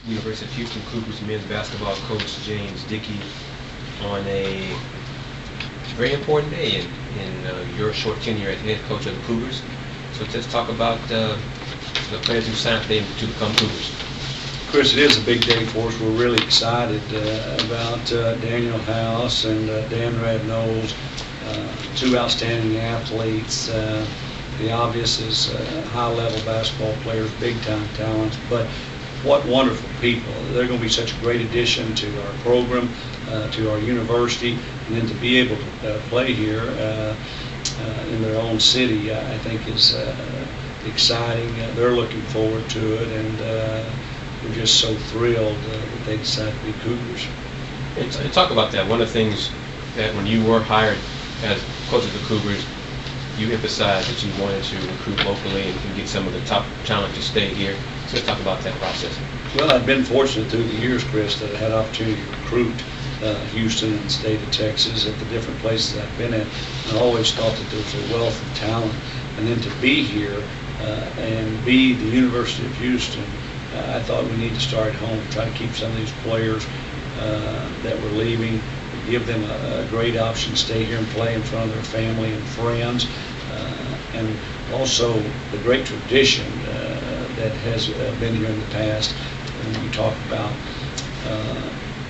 University of Houston Cougars men's basketball coach James Dickey on a very important day in your short tenure as head coach of the Cougars. So let's talk about the players who signed today to become Cougars. Chris, it is a big day for us. We're really excited about Daniel House and Dan Red-Knowles, two outstanding athletes. The obvious is high-level basketball players, big-time talents, but what wonderful people. They're going to be such a great addition to our program, to our university, and then to be able to play here in their own city, I think is exciting. They're looking forward to it, and we're just so thrilled that they decided to be Cougars. And talk about that. One of the things that when you were hired as coach of the Cougars, you emphasized that you wanted to recruit locally and get some of the top talent to stay here. So let's talk about that process. Well, I've been fortunate through the years, Chris, that I had opportunity to recruit Houston and the state of Texas at the different places I've been at. I always thought that there was a wealth of talent. And then to be here and be the University of Houston, I thought we need to start at home, try to keep some of these players that were leaving, give them a great option to stay here and play in front of their family and friends. And also the great tradition that has been here in the past. When you talk about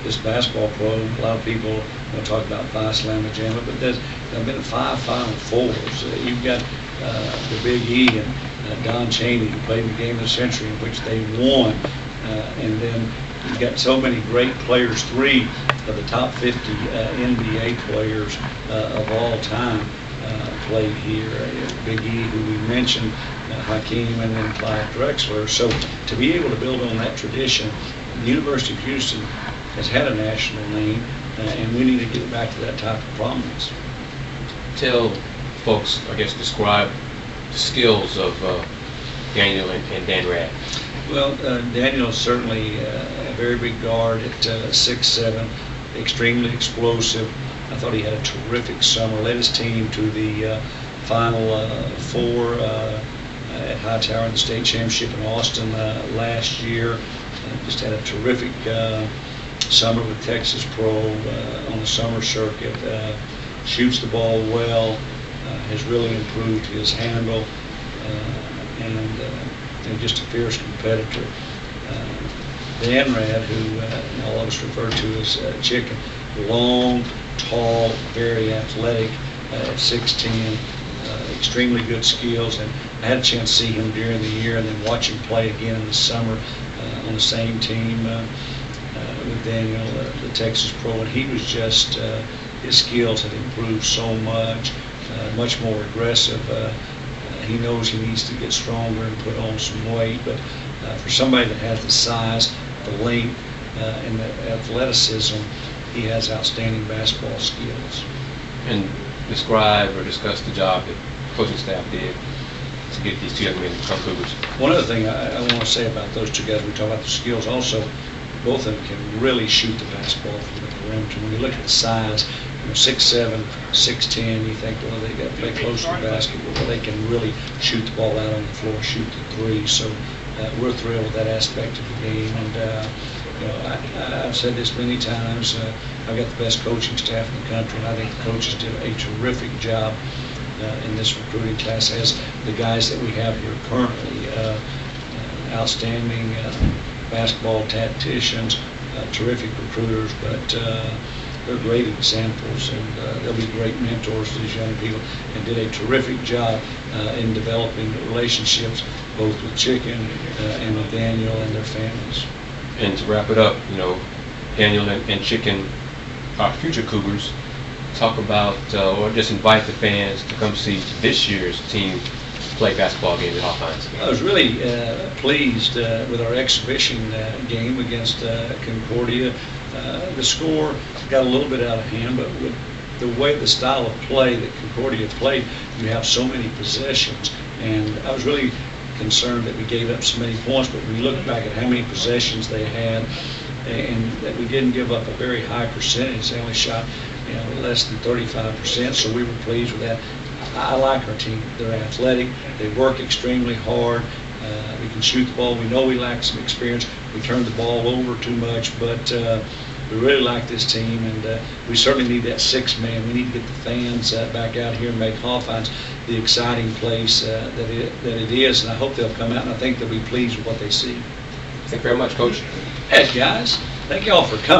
this basketball program, a lot of people want to talk about Phi Slamma Jamma, but there's been 5 Final Fours. You've got the Big E and Don Chaney, who played in the game of the century, in which they won. And then you've got so many great players, 3 of the top 50 NBA players of all time played here. Big E, who we mentioned, Hakeem, and then Clyde Drexler. So to be able to build on that tradition, the University of Houston has had a national name, and we need to get back to that type of prominence. Tell folks, I guess, describe the skills of Daniel and Dan Rad. Well, Daniel is certainly a very big guard at 6'7", extremely explosive. I thought he had a terrific summer, led his team to the Final Four at Hightower in the state championship in Austin last year. Just had a terrific summer with Texas Pro on the summer circuit. Shoots the ball well, has really improved his handle, and just a fierce competitor. Dan Rad, who all of us refer to as Chicken, long, tall, very athletic, at 6'10", extremely good skills, and I had a chance to see him during the year and then watch him play again in the summer on the same team with Daniel, the Texas Pro, and he was just, his skills had improved so much, much more aggressive. He knows he needs to get stronger and put on some weight, but for somebody that has the size, the length, and the athleticism, he has outstanding basketball skills. And describe or discuss the job that the coaching staff did to get these 2 young men to become Cougars. One other thing I want to say about those 2 guys, we talk about the skills also, both of them can really shoot the basketball from the perimeter. When you look at the size, 6'7", 6'10", you think, well, they got to play close to the basket, but they can really shoot the ball out on the floor, shoot the 3. So we're thrilled with that aspect of the game. And I've said this many times, I've got the best coaching staff in the country, and I think the coaches did a terrific job in this recruiting class, as the guys that we have here currently. Outstanding basketball tacticians, terrific recruiters, but they're great examples, and they'll be great mentors to these young people, and did a terrific job in developing relationships both with Chicken and with Daniel and their families. And to wrap it up, Daniel and Chicken are future Cougars. Talk about, or just invite the fans to come see this year's team play basketball games at Hawthorne. I was really pleased with our exhibition game against Concordia. The score got a little bit out of hand, but with the way, the style of play that Concordia played, you have so many possessions, and I was really concerned that we gave up so many points. But when you look back at how many possessions they had, and that we didn't give up a very high percentage, they only shot less than 35%, so we were pleased with that. I like our team. They're athletic, they work extremely hard, we can shoot the ball. We know we lack some experience, we turned the ball over too much, but we really like this team, and we certainly need that sixth man. We need to get the fans back out here and make Hawthorne the exciting place that it is, and I hope they'll come out, and I think they'll be pleased with what they see. Thank you very much, Coach. Hey, guys, thank y'all for coming.